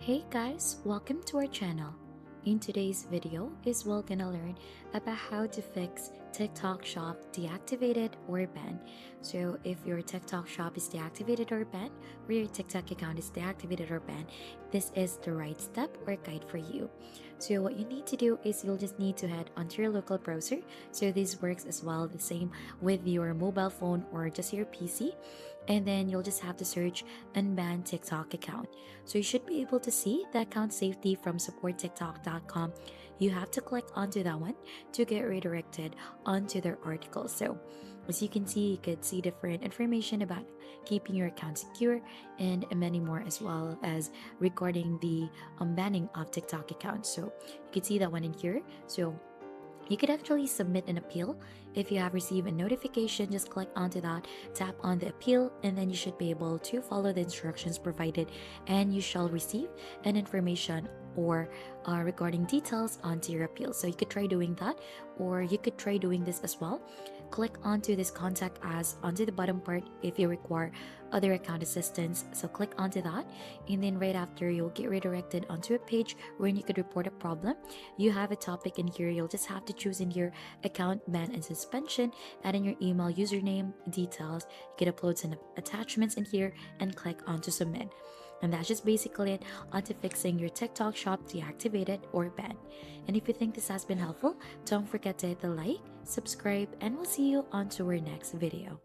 Hey guys, welcome to our channel. In today's video is we're gonna learn about how to fix TikTok shop deactivated or banned. So if your TikTok shop is deactivated or banned, or your TikTok account is deactivated or banned, this is the right step or guide for you. So what you need to do is you'll just need to head onto your local browser. So this works as well the same with your mobile phone or just your PC. And then you'll just have to search unban TikTok account. So you should be able to see the account safety from supporttiktok.com. You have to click onto that one to get redirected onto their article. So as you can see, you could see different information about keeping your account secure and many more, as well as regarding the banning of TikTok accounts. So you can see that one in here. So you could actually submit an appeal. If you have received a notification, just click onto that, tap on the appeal, and then you should be able to follow the instructions provided, and you shall receive an information or regarding details onto your appeal. So you could try doing that, or you could try doing this as well. Click onto this contact us onto the bottom part if you require other account assistance. So click onto that, and then right after you'll get redirected onto a page where you could report a problem. You have a topic in here. You'll just have to choose in your account ban and suspension, add in your email, username, details. You can upload some attachments in here and click on to submit. And that's just basically it onto fixing your TikTok shop deactivated or banned. And if you think this has been helpful, don't forget to hit the like, subscribe, and we'll see you on to our next video.